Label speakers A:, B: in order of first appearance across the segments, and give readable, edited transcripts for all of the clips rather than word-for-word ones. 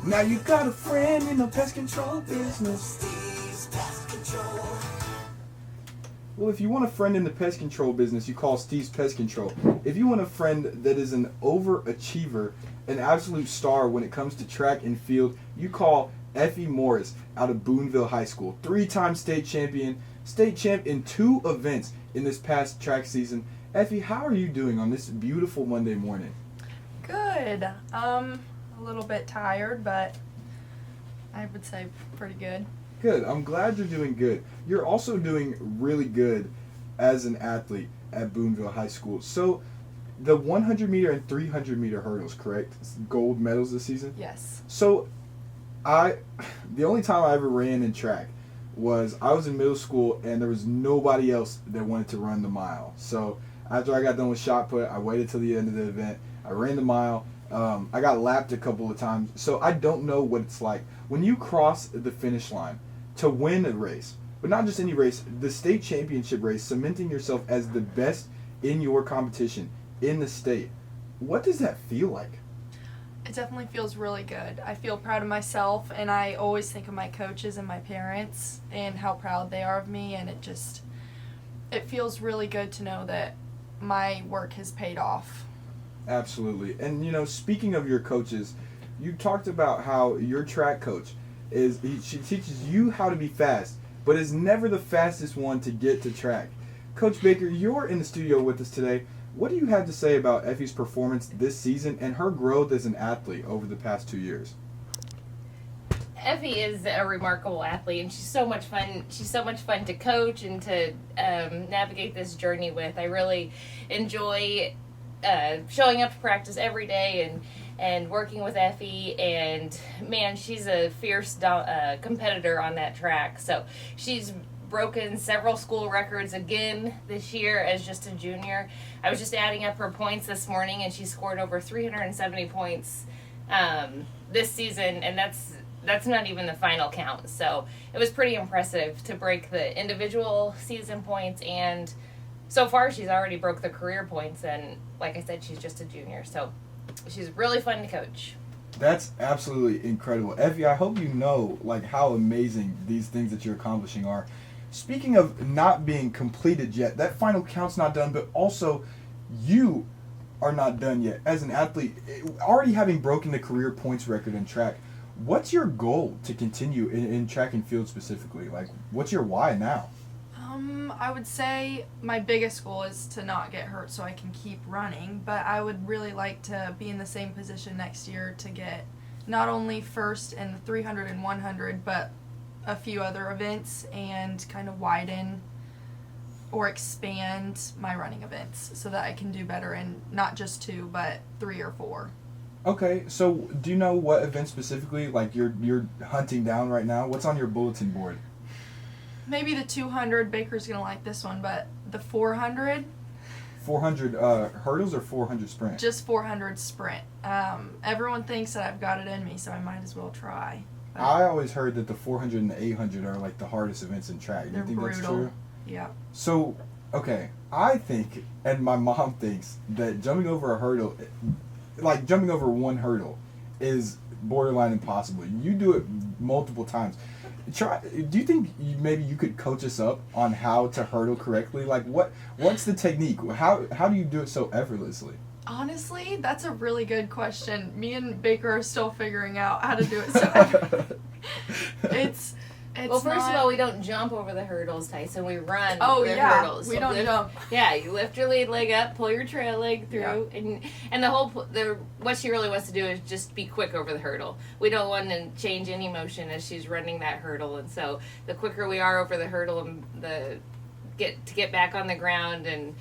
A: Now you got a friend in the pest control business. Well, if you want a friend in the pest control business, you call Steve's Pest Control. If you want a friend that is an overachiever, an absolute star when it comes to track and field, you call Effie Morris out of Boonville High School. 3-time state champ in 2 events in this past track season. Effie, how are you doing on this beautiful Monday morning?
B: Good. A little bit tired, but I would say pretty good.
A: Good. I'm glad you're doing good. You're also doing really good as an athlete at Boonville High School. So, the 100-meter and 300-meter hurdles, correct? Gold medals this season?
B: Yes.
A: So, the only time I ever ran in track was I was in middle school and there was nobody else that wanted to run the mile. So, after I got done with shot put, I waited till the end of the event. I ran the mile. I got lapped a couple of times. So, I don't know what it's like when you cross the finish line to win a race, but not just any race, the state championship race, cementing yourself as the best in your competition in the state. What does that feel like?
B: It definitely feels really good. I feel proud of myself, and I always think of my coaches and my parents and how proud they are of me, and it feels really good to know that my work has paid off.
A: Absolutely. And, speaking of your coaches, you talked about how your track coach she teaches you how to be fast, but is never the fastest one to get to track. Coach Baker, you're in the studio with us today. What do you have to say about Effie's performance this season and her growth as an athlete over the past 2 years?
C: Effie is a remarkable athlete, and she's so much fun. She's so much fun to coach and to navigate this journey with. I really enjoy showing up to practice every day and working with Effie, and man, she's a fierce competitor on that track. So she's broken several school records again this year as just a junior. I was just adding up her points this morning, and she scored over 370 points this season, and that's not even the final count. So it was pretty impressive to break the individual season points, and so far she's already broke the career points, and like I said, she's just a junior. So she's really fun to coach.
A: That's absolutely incredible. Effie, I hope you know how amazing these things that you're accomplishing are. Speaking of not being completed yet, that final count's not done, but also you are not done yet. As an athlete, already having broken the career points record in track, what's your goal to continue in track and field specifically? What's your why now?
B: I would say my biggest goal is to not get hurt so I can keep running, but I would really like to be in the same position next year to get not only first in the 300 and 100, but a few other events and kind of widen or expand my running events so that I can do better in not just 2, but 3 or 4.
A: Okay, so do you know what event specifically you're hunting down right now? What's on your bulletin board?
B: Maybe the 200, Baker's going to like this one, but the 400.
A: 400 hurdles or 400 sprint?
B: Just 400 sprint. Everyone thinks that I've got it in me, so I might as well try. But
A: I always heard that the 400 and the 800 are the hardest events in track. Do you think
B: brutal.
A: that's true?
B: Yeah.
A: So, okay, I think, and my mom thinks, that jumping over a hurdle, jumping over one hurdle, is borderline impossible. You do it multiple times. Do you think maybe you could coach us up on how to hurdle correctly? What's the technique? How do you do it so effortlessly?
B: Honestly, that's a really good question. Me and Baker are still figuring out how to do it. So it's
C: well, first of all, we don't jump over the hurdles, Tyson. We run hurdles.
B: We don't jump.
C: Yeah, you lift your lead leg up, pull your trail leg through, and what she really wants to do is just be quick over the hurdle. We don't want to change any motion as she's running that hurdle, and so the quicker we are over the hurdle and get back on the ground and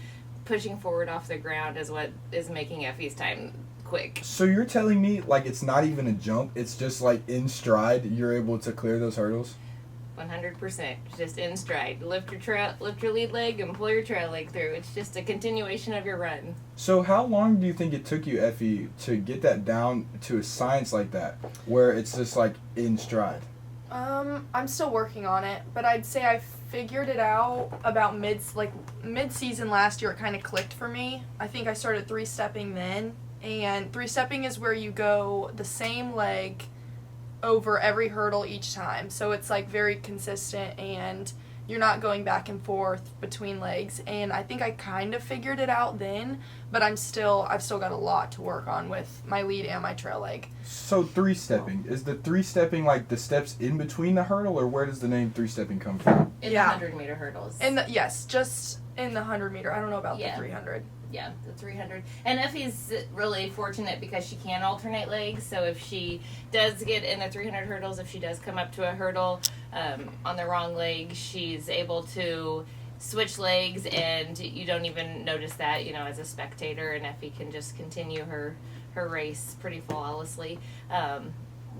C: pushing forward off the ground is what is making Effie's time quick.
A: So you're telling me it's not even a jump, it's just in stride you're able to clear those hurdles?
C: 100%. Just in stride. Lift your lead leg and pull your trail leg through. It's just a continuation of your run.
A: So how long do you think it took you, Effie, to get that down to a science like that, where it's just in stride?
B: I'm still working on it, but I'd say I figured it out about mid-season last year. It kind of clicked for me. I think I started 3-stepping then, and 3-stepping is where you go the same leg over every hurdle each time. So it's like very consistent and you're not going back and forth between legs. And I think I kind of figured it out then, but I've still got a lot to work on with my lead and my trail leg.
A: So three-stepping, is the three-stepping like the steps in between the hurdle, or where does the name three-stepping come from?
C: In the 100-meter hurdles.
B: Yes, just in the 100-meter. I don't know about the 300.
C: Yeah, the 300. And Effie's really fortunate because she can alternate legs. So if she does get in the 300 hurdles, if she does come up to a hurdle on the wrong leg, she's able to switch legs, and you don't even notice that, as a spectator. And Effie can just continue her race pretty flawlessly.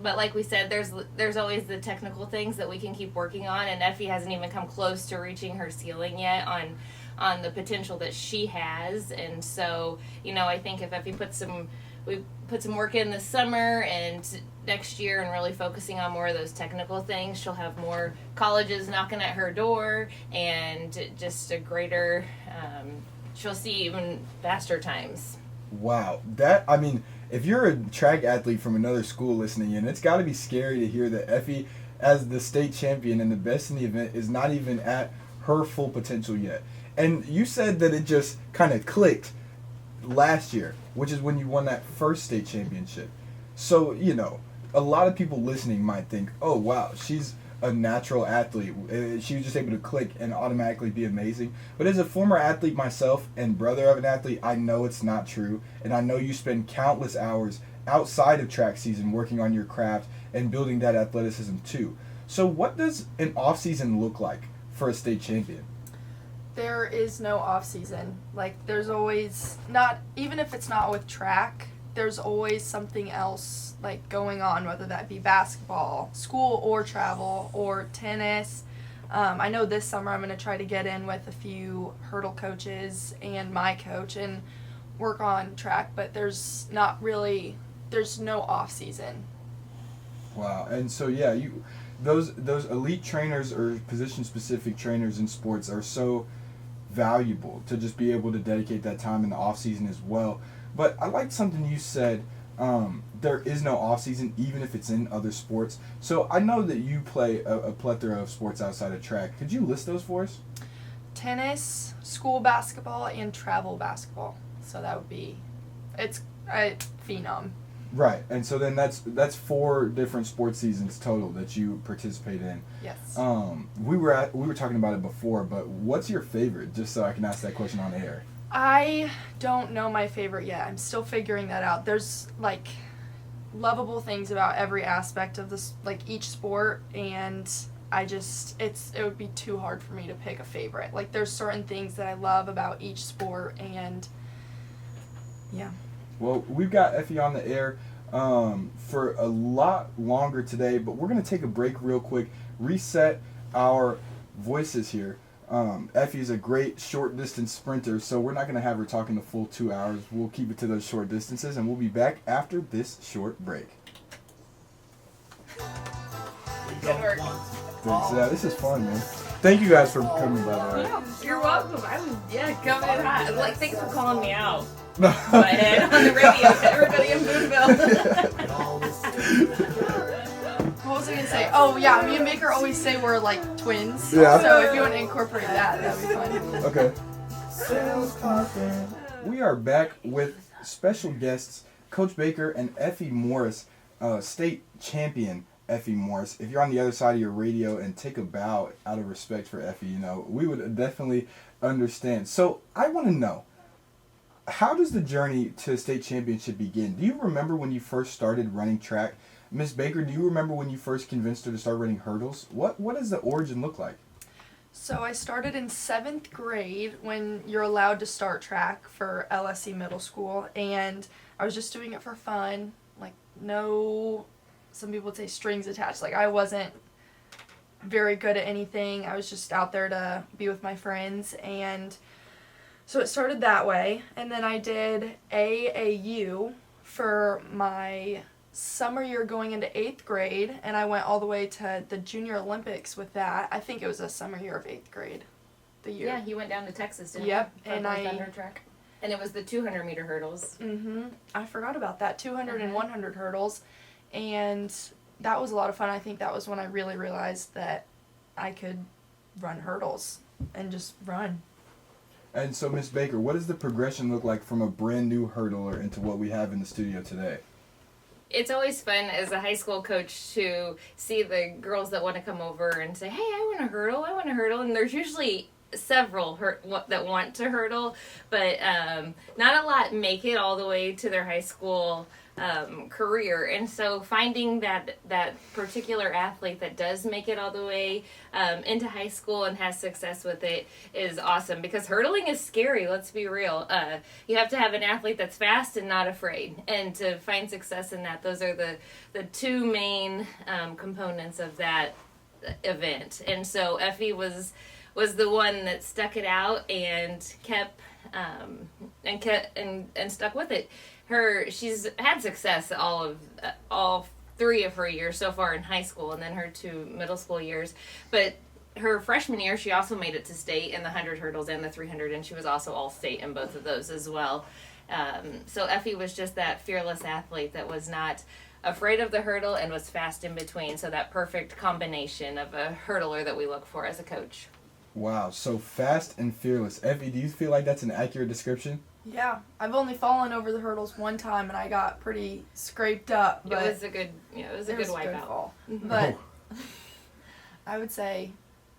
C: But like we said, there's always the technical things that we can keep working on, and Effie hasn't even come close to reaching her ceiling yet on the potential that she has. And so, I think if Effie we put some work in this summer and next year and really focusing on more of those technical things, she'll have more colleges knocking at her door and just a greater, she'll see even faster times.
A: Wow. If you're a track athlete from another school listening in, it's got to be scary to hear that Effie, as the state champion and the best in the event, is not even at her full potential yet. And you said that it just kind of clicked last year, which is when you won that first state championship. So, a lot of people listening might think, oh, wow, she's a natural athlete. She was just able to click and automatically be amazing. But as a former athlete myself and brother of an athlete, I know it's not true. And I know you spend countless hours outside of track season working on your craft and building that athleticism too. So what does an off-season look like for a state champion?
B: There is no off season. Like, there's always not, even if it's not with track, there's always something else like going on, whether that be basketball, school or travel, or tennis. I know this summer I'm going to try to get in with a few hurdle coaches and my coach and work on track, but there's no off season.
A: Wow. And so those elite trainers or position specific trainers in sports are so valuable to just be able to dedicate that time in the off season as well. But I liked something you said, there is no off season even if it's in other sports. So I know that you play a plethora of sports outside of track. Could you list those for us?
B: Tennis, school basketball, and travel basketball. So that would be, it's phenom.
A: Right, and so then that's 4 different sports seasons total that you participate in.
B: Yes.
A: We were talking about it before, but what's your favorite? Just so I can ask that question on air.
B: I don't know my favorite yet. I'm still figuring that out. There's like lovable things about every aspect of this, like each sport, and it would be too hard for me to pick a favorite. Like, there's certain things that I love about each sport, and yeah.
A: Well, we've got Effie on the air for a lot longer today, but we're going to take a break real quick, reset our voices here. Effie's a great short distance sprinter, so we're not going to have her talking the full 2 hours. We'll keep it to those short distances, and we'll be back after this short break.
C: Good work.
A: Thanks. This is fun, man. Thank you guys for coming, by the way.
C: Yeah, you're welcome. I was coming in hot. Like, thanks for calling me out. My head on the radio to everybody in Boonville.
B: What was I going to say? Oh, yeah, me and Baker always say we're like twins.
A: Yeah.
B: So if you want to incorporate that'd be fun.
A: Okay. We are back with special guests, Coach Baker and Effie Morris, state champion Effie Morris. If you're on the other side of your radio and take a bow out of respect for Effie, we would definitely understand. So I want to know, how does the journey to state championship begin? Do you remember when you first started running track? Miss Baker, do you remember when you first convinced her to start running hurdles? What does the origin look like?
B: So I started in 7th grade when you're allowed to start track for LSC middle school, and I was just doing it for fun, like no, some people would say strings attached. Like, I wasn't very good at anything. I was just out there to be with my friends, and so it started that way. And then I did AAU for my summer year going into 8th grade, and I went all the way to the Junior Olympics with that. I think it was a summer year of 8th grade. The year.
C: Yeah, he went down to Texas, didn't
B: Yep,
C: he?
B: and
C: Thunder track. And it was the 200-meter hurdles.
B: I forgot about that. 200 and 100 hurdles. And that was a lot of fun. I think that was when I really realized that I could run hurdles and just run.
A: And so, Miss Baker, what does the progression look like from a brand new hurdler into what we have in the studio today?
C: It's always fun as a high school coach to see the girls that want to come over and say, hey, I want to hurdle. And there's usually several that want to hurdle, but not a lot make it all the way to their high school career. And so finding that particular athlete that does make it all the way into high school and has success with it is awesome, because hurdling is scary. Let's be real. You have to have an athlete that's fast and not afraid, and to find success in that, those are the two main components of that event. And so Effie was the one that stuck it out and kept and stuck with it. She's had success all 3 of her years so far in high school, and then her 2 middle school years. But her freshman year, she also made it to state in the 100 hurdles and the 300, and she was also all state in both of those as well. So Effie was just that fearless athlete that was not afraid of the hurdle and was fast in between. So that perfect combination of a hurdler that we look for as a coach.
A: Wow, so fast and fearless. Effie, do you feel like that's an accurate description?
B: Yeah, I've only fallen over the hurdles one time, and I got pretty scraped up. But
C: it was a good wipeout.
B: Fall.
C: Mm-hmm.
B: But I would say,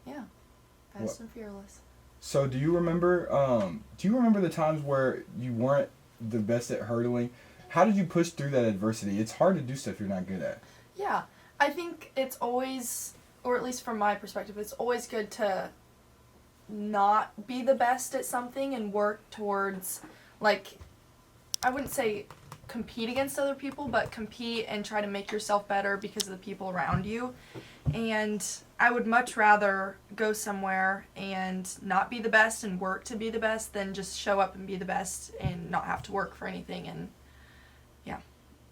B: yeah, fast and fearless.
A: So do you remember the times where you weren't the best at hurdling? How did you push through that adversity? It's hard to do stuff you're not good at.
B: Yeah, I think it's always, or at least from my perspective, it's always good to not be the best at something and work towards, like, I wouldn't say compete against other people, but compete and try to make yourself better because of the people around you. And I would much rather go somewhere and not be the best and work to be the best than just show up and be the best and not have to work for anything. And yeah.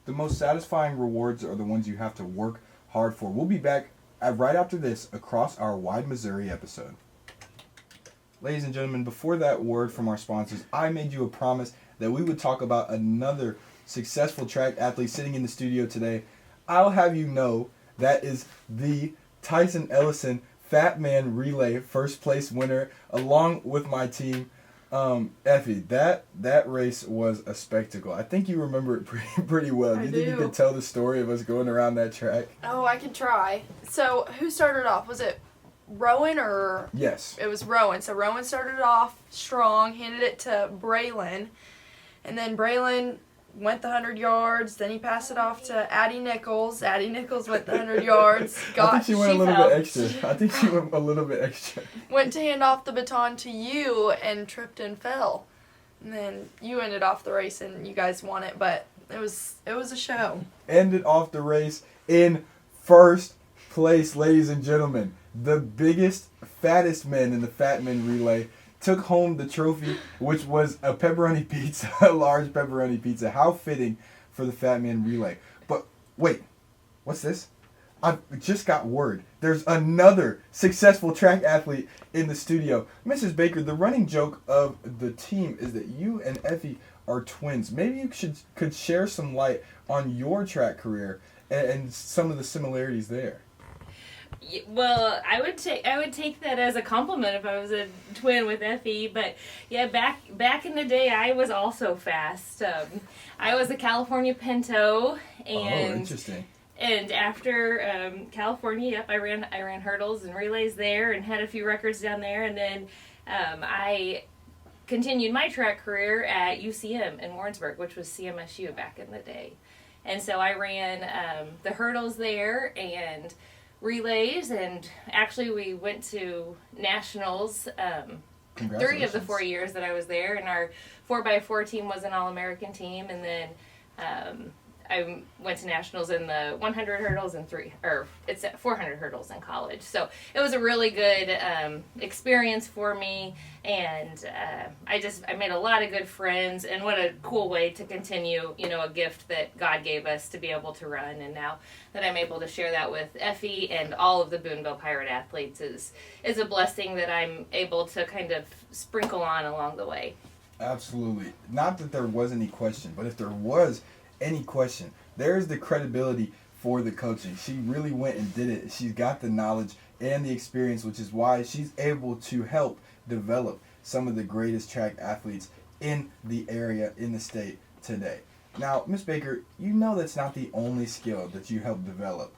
A: The most satisfying rewards are the ones you have to work hard for. We'll be back right after this across our Wide Missouri episode. Ladies and gentlemen, before that word from our sponsors, I made you a promise that we would talk about another successful track athlete sitting in the studio today. I'll have you know that is the Tyson Ellison Fat Man Relay first place winner, along with my team. Effie, that race was a spectacle. I think you remember it pretty well. Do you think you could tell the story of us going around that track?
B: Oh, I can try. So, who started off? Was it Rowan or?
A: Yes.
B: It was Rowan. So Rowan started off strong, handed it to Braylon, and then Braylon went the 100 yards. Then he passed it off to Addie Nichols. Addie Nichols went the 100 yards.
A: I think she went a little bit extra.
B: Went to hand off the baton to you and tripped and fell. And then you ended off the race and you guys won it, but it was a show.
A: Ended off the race in first place, ladies and gentlemen. The biggest, fattest men in the Fat Men Relay took home the trophy, which was a pepperoni pizza, a large pepperoni pizza. How fitting for the Fat Man Relay. But wait, what's this? I just got word. There's another successful track athlete in the studio. Mrs. Baker, the running joke of the team is that you and Effie are twins. Maybe you could share some light on your track career and some of the similarities there.
C: Well, I would take that as a compliment if I was a twin with Effie. But yeah, back in the day, I was also fast. I was a California Pinto, and
A: interesting.
C: And after California, yep, I ran hurdles and relays there, and had a few records down there. And then I continued my track career at UCM in Warrensburg, which was CMSU back in the day. And so I ran the hurdles there and relays, and actually we went to nationals 3 of the 4 years that I was there, and our 4x4 team was an All-American team, and then I went to nationals in the 100 hurdles and 400 hurdles in college. So it was a really good experience for me, and I made a lot of good friends, and what a cool way to continue, a gift that God gave us to be able to run. And now that I'm able to share that with Effie and all of the Boonville Pirate athletes is a blessing that I'm able to kind of sprinkle on along the way.
A: Absolutely. Not that there was any question, but if there was any question, there is the credibility for the coaching. She really went and did it. She's got the knowledge and the experience, which is why she's able to help develop some of the greatest track athletes in the area, in the state today. Now, Miss Baker, you know that's not the only skill that you helped develop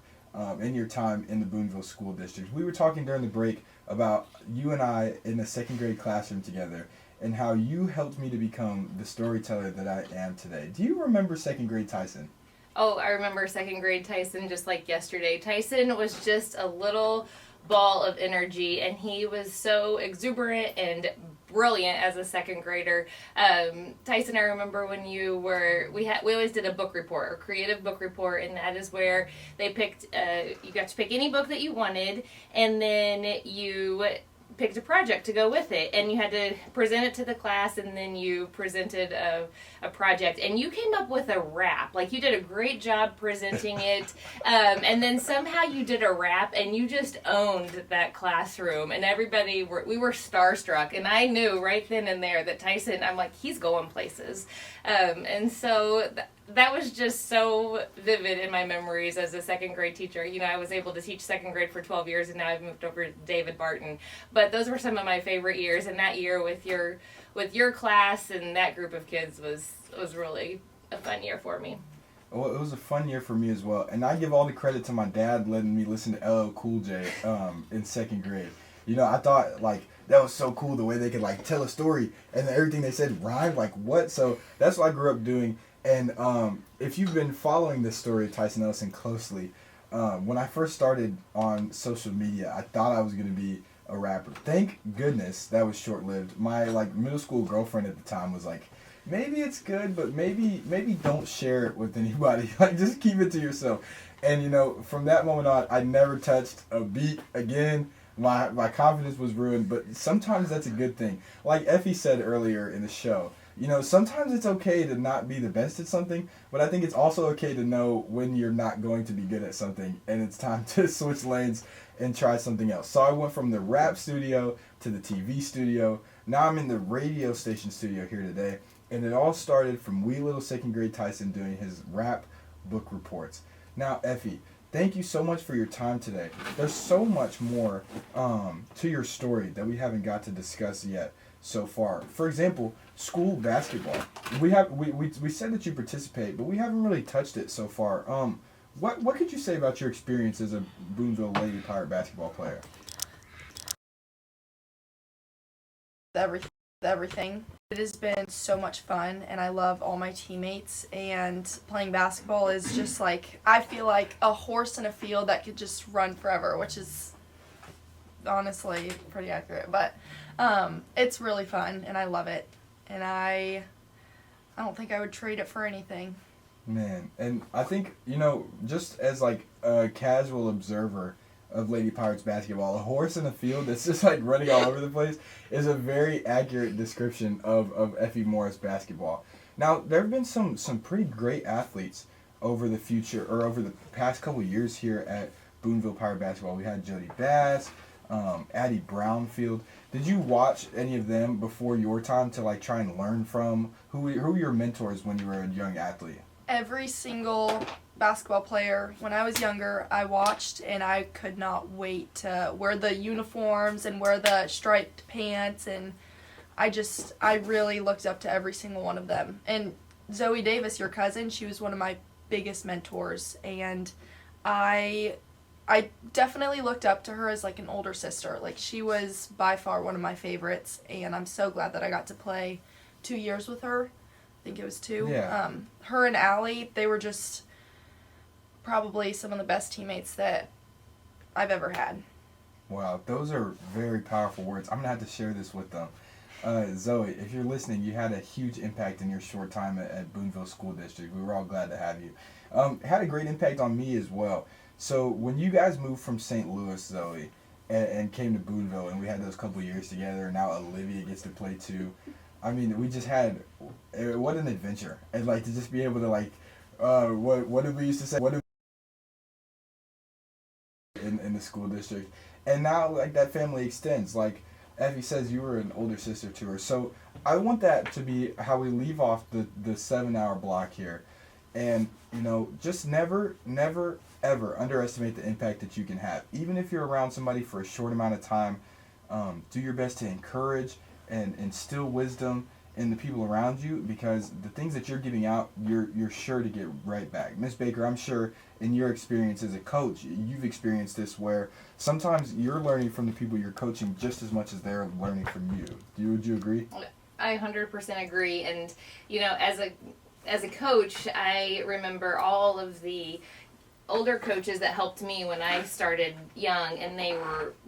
A: in your time in the Boonville School District. We were talking during the break about you and I in the second grade classroom together and how you helped me to become the storyteller that I am today. Do you remember second grade Tyson?
C: Oh, I remember second grade Tyson just like yesterday. Tyson was just a little ball of energy, and he was so exuberant and brilliant as a second grader. Tyson, I remember when we always did a book report, or creative book report, and that is where they picked, you got to pick any book that you wanted, and then you picked a project to go with it, and you had to present it to the class, and then you presented a project, and you came up with a rap. Like, you did a great job presenting it, and then somehow you did a rap, and you just owned that classroom, and we were starstruck, and I knew right then and there that Tyson, I'm like, he's going places, and so that was just so vivid in my memories as a second grade teacher. You know, I was able to teach second grade for 12 years, and now I've moved over to David Barton. But those were some of my favorite years, and that year with your class and that group of kids was really a fun year for me.
A: Well, it was a fun year for me as well, and I give all the credit to my dad letting me listen to LL Cool J in second grade. You know, I thought, like, that was so cool the way they could, like, tell a story, and then everything they said rhymed, like, what? So that's what I grew up doing. And if you've been following this story of Tyson Ellison closely, when I first started on social media, I thought I was going to be a rapper. Thank goodness that was short-lived. My middle school girlfriend at the time was like, maybe it's good, but maybe don't share it with anybody. Like, just keep it to yourself. And, you know, from that moment on, I never touched a beat again. My confidence was ruined, but sometimes that's a good thing. Like Effie said earlier in the show, you know, sometimes it's okay to not be the best at something, but I think it's also okay to know when you're not going to be good at something and it's time to switch lanes and try something else. So I went from the rap studio to the TV studio. Now I'm in the radio station studio here today, and it all started from wee little second grade Tyson doing his rap book reports. Now, Effie, thank you so much for your time today. There's so much more to your story that we haven't got to discuss yet so far. For example, school basketball. We said that you participate, but we haven't really touched it so far. What could you say about your experience as a Boonville Lady Pirate basketball player?
B: Everything. It has been so much fun, and I love all my teammates, and playing basketball is just like, I feel like a horse in a field that could just run forever, which is honestly pretty accurate, but it's really fun, and I love it, and I don't think I would trade it for anything.
A: Man, and I think, you know, just as like a casual observer of Lady Pirates basketball, a horse in a field that's just like running all over the place is a very accurate description of Effie Morris basketball. Now, there have been some pretty great athletes over the past couple of years here at Boonville Pirate basketball. We had Jody Bass, Addie Brownfield. Did you watch any of them before your time to like try and learn from? Who were your mentors when you were a young athlete?
B: Every single basketball player when I was younger, I watched, and I could not wait to wear the uniforms and wear the striped pants, and I really looked up to every single one of them. And Zoe Davis, your cousin, she was one of my biggest mentors, and I definitely looked up to her as like an older sister. Like, she was by far one of my favorites, and I'm so glad that I got to play 2 years with her. I think it was 2.
A: Yeah.
B: Her and Allie, they were just probably some of the best teammates that I've ever had.
A: Wow, those are very powerful words. I'm going to have to share this with them. Zoe, if you're listening, you had a huge impact in your short time at Boonville School District. We were all glad to have you. Had a great impact on me as well. So when you guys moved from St. Louis, Zoe, and came to Boonville, and we had those couple years together, and now Olivia gets to play too. I mean, we just had, what an adventure. And like to just be able to like, what did we used to say? In the school district. And now like that family extends. Like Effie says, you were an older sister to her. So I want that to be how we leave off the 7-hour block here. And, you know, just never ever underestimate the impact that you can have. Even if you're around somebody for a short amount of time, do your best to encourage and instill wisdom in the people around you, because the things that you're giving out, you're sure to get right back. Miss Baker, I'm sure in your experience as a coach, you've experienced this where sometimes you're learning from the people you're coaching just as much as they're learning from you. Would you agree?
C: I 100% agree. And, as a coach, I remember all of the older coaches that helped me when I started young, and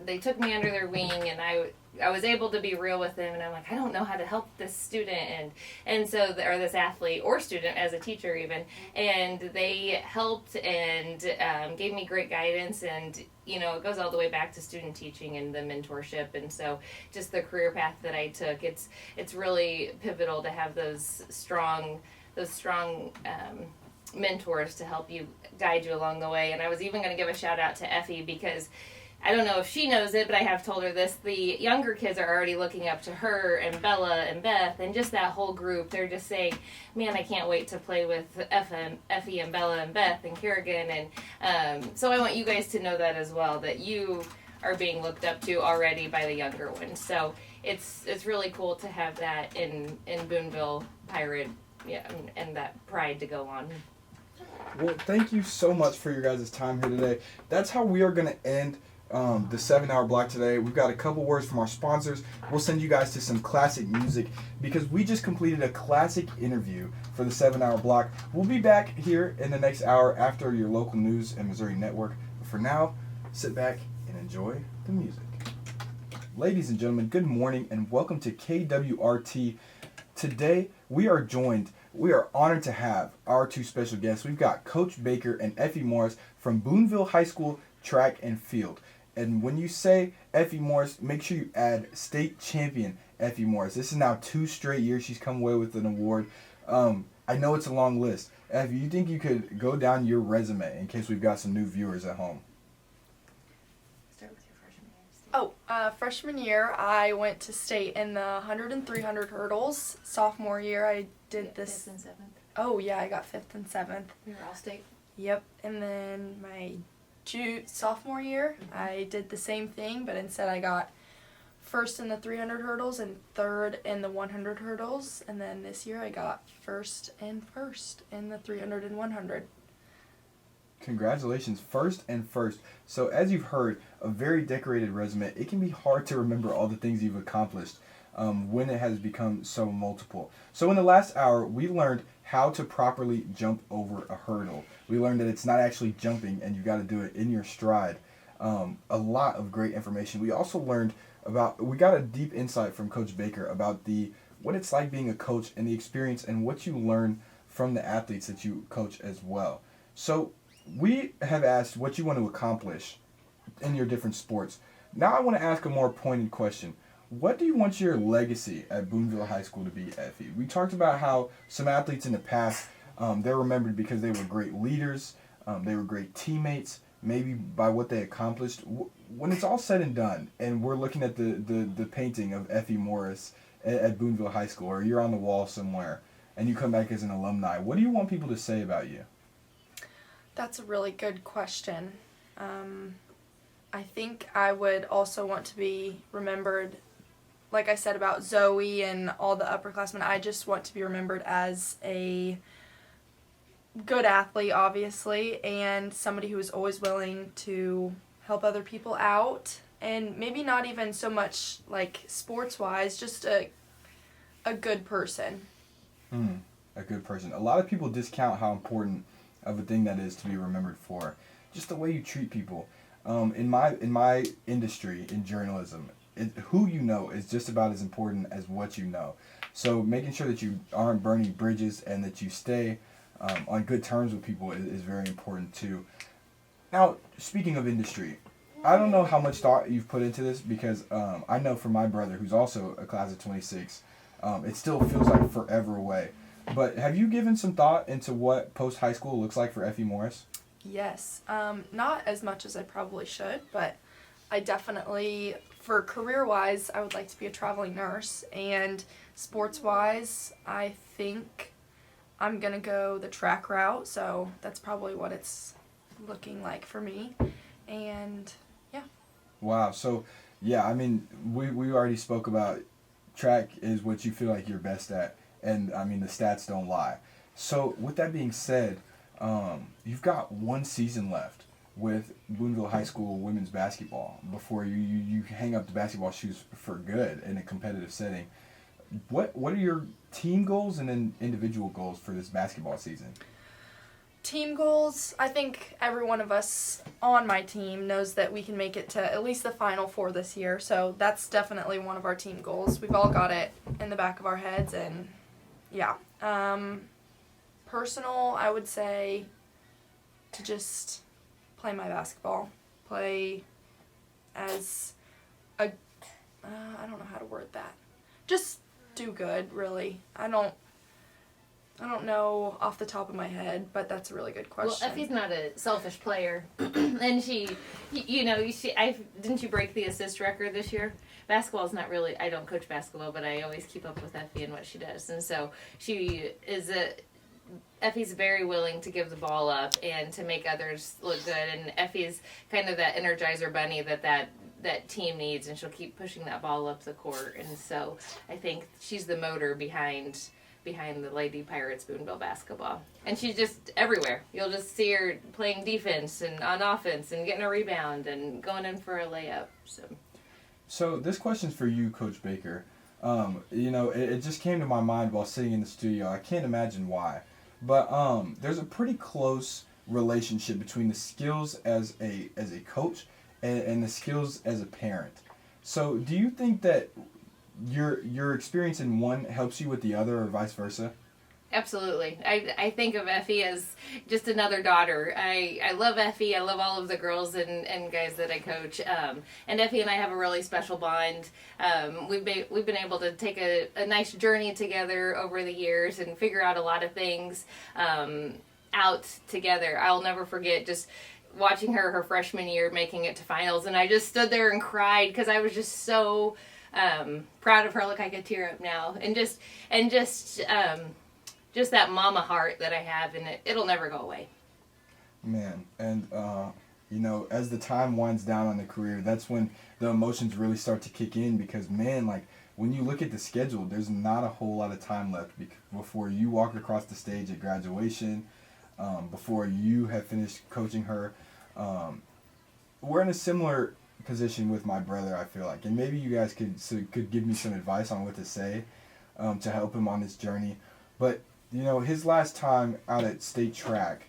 C: they took me under their wing, and I was able to be real with them, and I'm like, I don't know how to help this student and so or this athlete or student as a teacher even, and they helped and gave me great guidance, and it goes all the way back to student teaching and the mentorship, and so just the career path that I took, it's really pivotal to have those strong mentors to help you guide you along the way. And I was even going to give a shout out to Effie, because I don't know if she knows it, but I have told her this. The younger kids are already looking up to her and Bella and Beth and just that whole group. They're just saying, man, I can't wait to play with Effie and Bella and Beth and Kerrigan. And so I want you guys to know that as well, that you are being looked up to already by the younger ones. So it's really cool to have that in Boonville Pirate, and that pride to go on.
A: Well, thank you so much for your guys' time here today. That's how we are going to end the 7-hour block today. We've got a couple words from our sponsors. We'll send you guys to some classic music, because we just completed a classic interview for the 7-hour block. We'll be back here in the next hour after your local news and Missouri Network. But for now, sit back and enjoy the music. Ladies and gentlemen, good morning and welcome to KWRT. Today, we are honored to have our two special guests. We've got Coach Baker and Effie Morris from Boonville High School Track and Field. And when you say Effie Morris, make sure you add state champion Effie Morris. This is now 2 straight years she's come away with an award. I know it's a long list. Effie, you think you could go down your resume in case we've got some new viewers at home?
C: Start with your freshman year.
B: Freshman year, I went to state in the 100 and 300 hurdles. Sophomore year, I did this.
C: 5th and 7th.
B: Oh, yeah, I got 5th and 7th.
C: We were all state.
B: Yep. And then my sophomore year, I did the same thing, but instead I got 1st in the 300 hurdles and 3rd in the 100 hurdles. And then this year I got 1st in the 300 and 100.
A: Congratulations, 1st and 1st. So as you've heard, a very decorated resume. It can be hard to remember all the things you've accomplished when it has become so multiple. So in the last hour, we learned how to properly jump over a hurdle. We learned that it's not actually jumping and you got to do it in your stride. A lot of great information. We also learned we got a deep insight from Coach Baker about what it's like being a coach and the experience and what you learn from the athletes that you coach as well. So we have asked what you want to accomplish in your different sports. Now I want to ask a more pointed question. What do you want your legacy at Boonville High School to be, Effie? We talked about how some athletes in the past, they're remembered because they were great leaders, they were great teammates, maybe by what they accomplished. When it's all said and done, and we're looking at the painting of Effie Morris at Boonville High School, or you're on the wall somewhere, and you come back as an alumni, what do you want people to say about you?
B: That's a really good question. I think I would also want to be remembered, like I said about Zoe and all the upperclassmen, I just want to be remembered as a good athlete, obviously, and somebody who is always willing to help other people out, and maybe not even so much like sports-wise, just a good person.
A: A good person. A lot of people discount how important of a thing that is to be remembered for. Just the way you treat people. In my industry, in journalism, who you know is just about as important as what you know. So making sure that you aren't burning bridges and that you stay on good terms with people is very important too. Now, speaking of industry, I don't know how much thought you've put into this, because I know for my brother, who's also a class of 26, it still feels like forever away. But have you given some thought into what post-high school looks like for Effie Morris?
B: Yes. Not as much as I probably should, but I definitely, for career-wise, I would like to be a traveling nurse. And sports-wise, I think I'm going to go the track route, so that's probably what it's looking like for me. And
A: Wow. So, yeah, I mean, we already spoke about track is what you feel like you're best at, and I mean the stats don't lie. So, with that being said, you've got one season left with Boonville High School women's basketball before you hang up the basketball shoes for good in a competitive setting. What are your team goals and then individual goals for this basketball season?
B: team goals, I think every one of us on my team knows that we can make it to at least the Final Four this year. So that's definitely one of our team goals. We've all got it in the back of our heads, and yeah. Personal, I would say to just play my basketball. Play as a, I don't know how to word that. Just do good, really. I don't know off the top of my head, but that's a really good question.
C: Well, Effie's not a selfish player, and didn't you break the assist record this year? Basketball's not really. I don't coach basketball, but I always keep up with Effie and what she does, and so Effie's very willing to give the ball up and to make others look good, and Effie's kind of that Energizer bunny that team needs, and she'll keep pushing that ball up the court, and so I think she's the motor behind the Lady Pirates Boonville basketball. And she's just everywhere. You'll just see her playing defense and on offense and getting a rebound and going in for a layup.
A: So this question's for you, Coach Baker. It just came to my mind while sitting in the studio. I can't imagine why. But there's a pretty close relationship between the skills as a coach and the skills as a parent. So do you think that your experience in one helps you with the other, or vice versa?
C: Absolutely. I think of Effie as just another daughter. I love Effie. I love all of the girls and guys that I coach. And Effie and I have a really special bond. We've been able to take a nice journey together over the years and figure out a lot of things out together. I'll never forget just watching her freshman year making it to finals, and I just stood there and cried because I was just so proud of her. Look, I could tear up now, and just that mama heart that I have, and it'll never go away.
A: Man, and as the time winds down on the career, that's when the emotions really start to kick in, because man, like when you look at the schedule, there's not a whole lot of time left before you walk across the stage at graduation, before you have finished coaching her. We're in a similar position with my brother, I feel like, and maybe you guys could give me some advice on what to say to help him on this journey. But his last time out at state track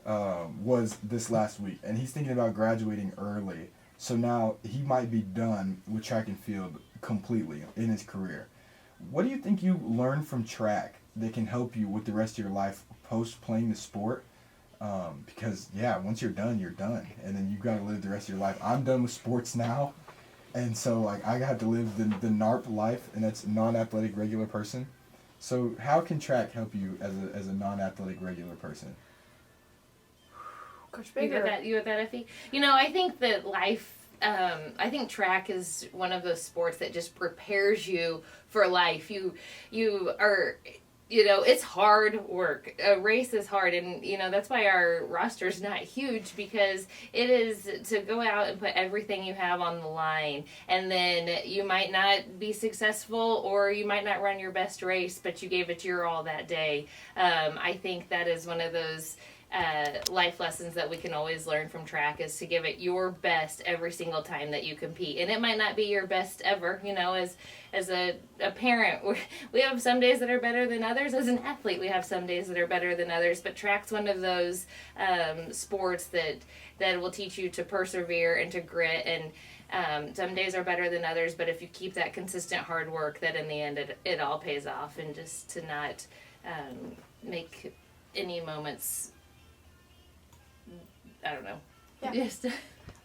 A: was this last week, and he's thinking about graduating early, so now he might be done with track and field completely in his career. What do you think you learned from track that can help you with the rest of your life post playing the sport? Because once you're done, and then you've got to live the rest of your life. I'm done with sports now, and so I have to live the NARP life, and that's non-athletic regular person. So how can track help you as a non-athletic regular person?
B: Coach Baker,
C: you got that, Effie? I think that life. I think track is one of those sports that just prepares you for life. You are. It's hard work. A race is hard, and that's why our roster is not huge, because it is to go out and put everything you have on the line, and then you might not be successful, or you might not run your best race, but you gave it your all that day. I think that is one of those life lessons that we can always learn from track, is to give it your best every single time that you compete. And it might not be your best ever, as a parent, we have some days that are better than others. As an athlete, we have some days that are better than others, but track's one of those sports that will teach you to persevere and to grit, and some days are better than others, but if you keep that consistent hard work, that in the end it all pays off, and just to not make any moments, I don't know.
B: Yeah.
C: Just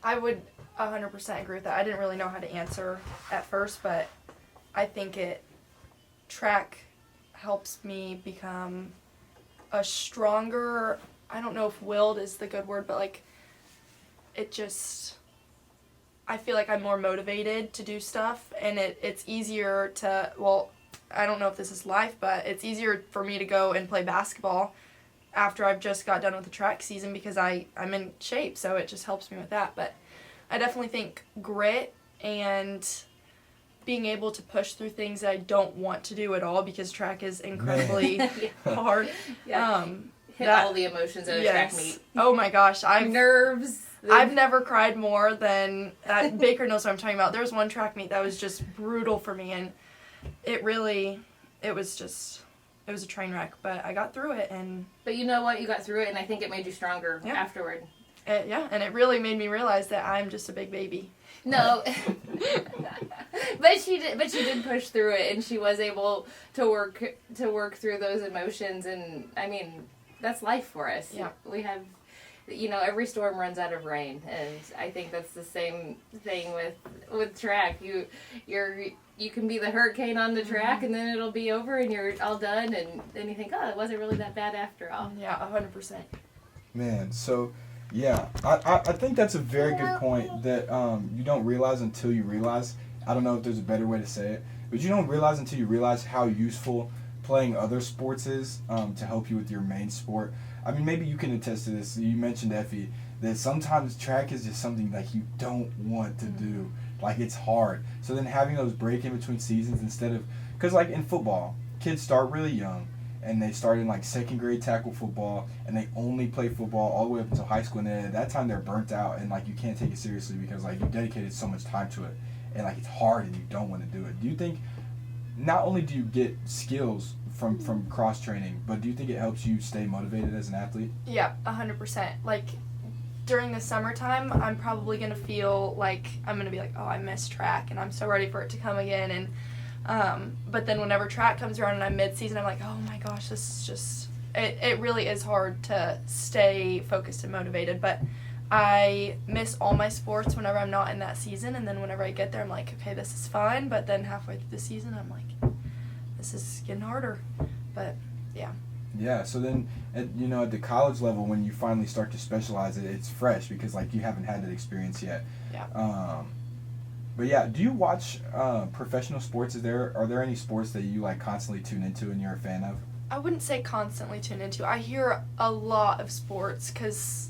B: I would 100% agree with that. I didn't really know how to answer at first, but I think track helps me become a stronger, I don't know if willed is the good word, but I feel like I'm more motivated to do stuff, and it's easier to, I don't know if this is life, but it's easier for me to go and play basketball after I've just got done with the track season because I'm in shape, so it just helps me with that. But I definitely think grit and being able to push through things that I don't want to do at all because track is incredibly hard.
C: Yeah. Hit
B: that-
C: all the emotions at a track meet.
B: Oh my gosh,
C: Nerves.
B: I've never cried more than Baker knows what I'm talking about. There was one track meet that was just brutal for me, and it was a train wreck, but I got through it, and
C: But you know what? You got through it, and I think it made you stronger afterward.
B: and it really made me realize that I'm just a big baby.
C: No, but she did push through it, and she was able to work through those emotions, and I mean that's life for us.
B: Yeah.
C: We have, every storm runs out of rain, and I think that's the same thing with track. You can be the hurricane on the track, and then it'll be over, and you're all done, and then you think, oh, it wasn't really that bad after all.
B: Yeah, 100%.
A: Man, so yeah, I think that's a very good point that you don't realize until you realize. I don't know if there's a better way to say it, but you don't realize until you realize how useful playing other sports is to help you with your main sport. I mean, maybe you can attest to this. You mentioned, Effie, that sometimes track is just something like you don't want to do. Like, it's hard. So then having those break in between seasons instead of... Because, like, in football, kids start really young, and they start in, like, second grade tackle football, and they only play football all the way up until high school, and then at that time they're burnt out, and, like, you can't take it seriously because, like, you dedicated so much time to it, and, like, it's hard and you don't want to do it. Do you think... Not only do you get skills from cross-training, but do you think it helps you stay motivated as an athlete?
B: Yeah, 100%. Like, during the summertime, I'm probably going to feel like I'm going to be like, oh, I missed track, and I'm so ready for it to come again. And but then whenever track comes around and I'm mid-season, I'm like, oh my gosh, this is just... It really is hard to stay focused and motivated, but I miss all my sports whenever I'm not in that season, and then whenever I get there, I'm like, okay, this is fun, but then halfway through the season, I'm like, this is getting harder. But, yeah.
A: Yeah, so then, at the college level, when you finally start to specialize it, it's fresh because, like, you haven't had that experience yet.
B: Yeah.
A: But, yeah, do you watch professional sports? Are there any sports that you, like, constantly tune into and you're a fan of?
B: I wouldn't say constantly tune into. I hear a lot of sports because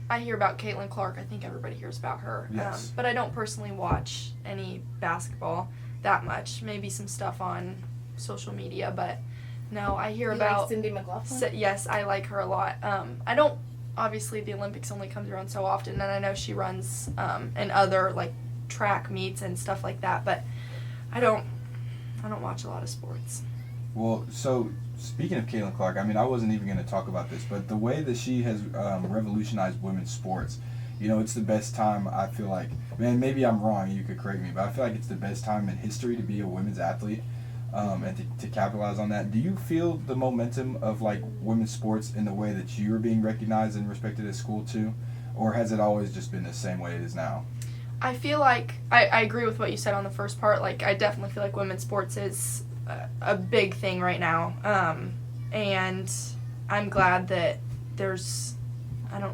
B: I hear about Caitlin Clark. I think everybody hears about her.
A: Yes.
B: But I don't personally watch any basketball that much. Maybe some stuff on social media, but no, I hear about...
C: Like Cindy McLaughlin?
B: Yes, I like her a lot. I don't... Obviously, the Olympics only comes around so often, and I know she runs in other, like, track meets and stuff like that, but I don't watch a lot of sports.
A: Well, so speaking of Caitlin Clark, I mean, I wasn't even going to talk about this, but the way that she has revolutionized women's sports, it's the best time, I feel like. Man, maybe I'm wrong, you could correct me, but I feel like it's the best time in history to be a women's athlete and to capitalize on that. Do you feel the momentum of, like, women's sports in the way that you're being recognized and respected at school, too? Or has it always just been the same way it is now?
B: I feel like, I agree with what you said on the first part. Like, I definitely feel like women's sports is a big thing right now. And I'm glad that there's,
C: A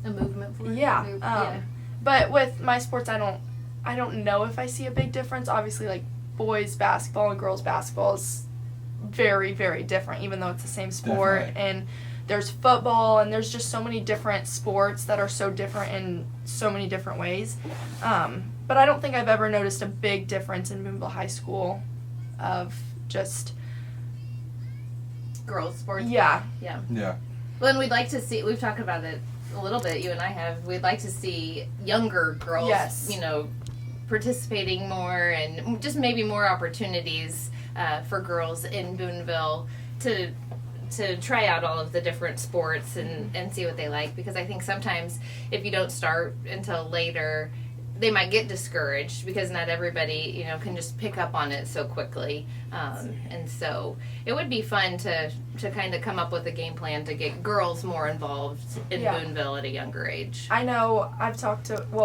C: movement for it?
B: Yeah. But with my sports, I don't know if I see a big difference. Obviously, like, boys basketball and girls basketball is very, very different, even though it's the same sport.
A: Definitely.
B: And there's football, and there's just so many different sports that are so different in so many different ways. But I don't think I've ever noticed a big difference in Boonville High School of just...
C: Girls sports?
B: Yeah.
C: Yeah.
A: Yeah.
C: Well, and we'd like to see, we've talked about it a little bit, you and I have, we'd like to see younger girls,
B: Yes.
C: participating more and just maybe more opportunities for girls in Boonville to try out all of the different sports and see what they like, because I think sometimes if you don't start until later, they might get discouraged because not everybody, can just pick up on it so quickly. And so it would be fun to kind of come up with a game plan to get girls more involved in Boonville at a younger age.
B: I know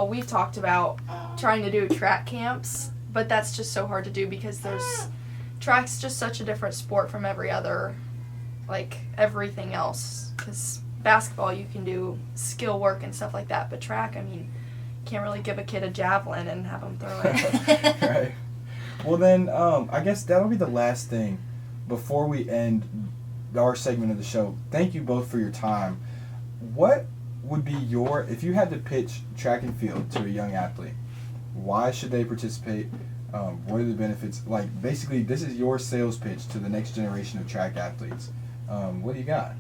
B: we've talked about trying to do track camps, but that's just so hard to do because track's just such a different sport from every other, like, everything else. Because basketball, you can do skill work and stuff like that, but track, I mean, can't really give a kid a javelin and have him throw it.
A: Right. Well, then, I guess that'll be the last thing before we end our segment of the show. Thank you both for your time. What would be if you had to pitch track and field to a young athlete, why should they participate? What are the benefits? Like, basically, this is your sales pitch to the next generation of track athletes. What do you got?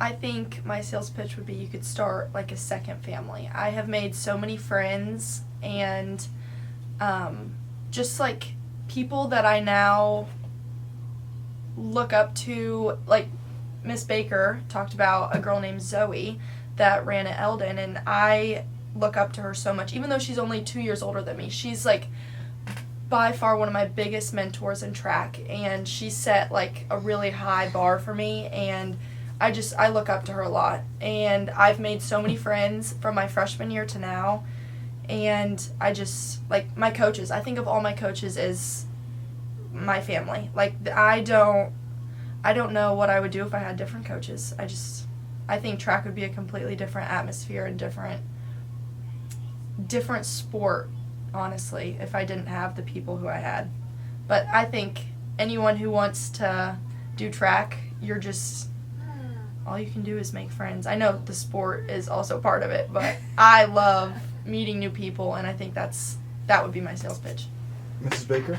B: I think my sales pitch would be you could start like a second family. I have made so many friends and just like people that I now look up to. Like Miss Baker talked about a girl named Zoe that ran at Eldon, and I look up to her so much. Even though she's only 2 years older than me, she's like by far one of my biggest mentors in track, and she set like a really high bar for me, and I look up to her a lot. And I've made so many friends from my freshman year to now, and I just like my coaches. I think of all my coaches as my family. Like I don't know what I would do if I had different coaches. I think track would be a completely different atmosphere and different sport, honestly, if I didn't have the people who I had. But I think anyone who wants to do track, all you can do is make friends. I know the sport is also part of it, but I love meeting new people, and I think that would be my sales pitch.
A: Mrs. Baker?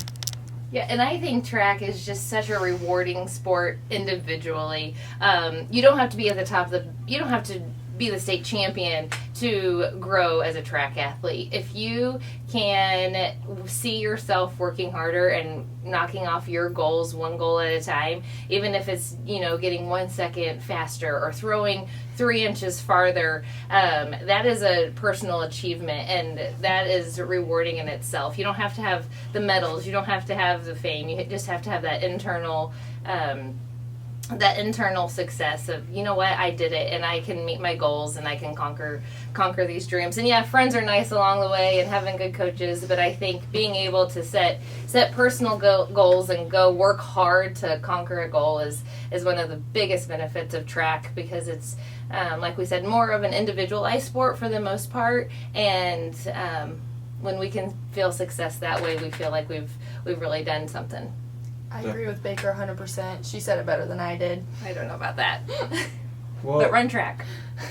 C: Yeah, and I think track is just such a rewarding sport individually. You don't have to be at the top of you don't have to be the state champion to grow as a track athlete. If you can see yourself working harder and knocking off your goals one goal at a time, even if it's, getting 1 second faster or throwing 3 inches farther, that is a personal achievement, and that is rewarding in itself. You don't have to have the medals, you don't have to have the fame, you just have to have that internal success of, you know what, I did it, and I can meet my goals, and I can conquer these dreams. And yeah, friends are nice along the way, and having good coaches, but I think being able to set personal goals and go work hard to conquer a goal is one of the biggest benefits of track, because it's like we said, more of an individualized sport for the most part, and when we can feel success that way, we feel like we've really done something.
B: I agree with Baker 100%. She said it better than I did.
C: I don't know about that.
A: Well,
C: but run track.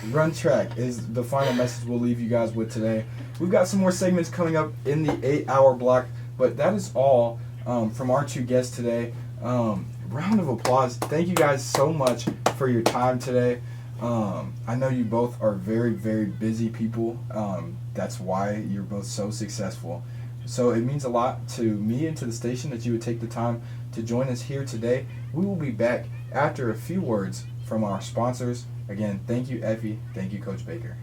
A: Run track is the final message we'll leave you guys with today. We've got some more segments coming up in the 8-hour block, but that is all from our 2 guests today. Round of applause. Thank you guys so much for your time today. I know you both are very, very busy people. That's why you're both so successful. So it means a lot to me and to the station that you would take the time to join us here today. We will be back after a few words from our sponsors. Again, thank you, Effie. Thank you, Coach Baker.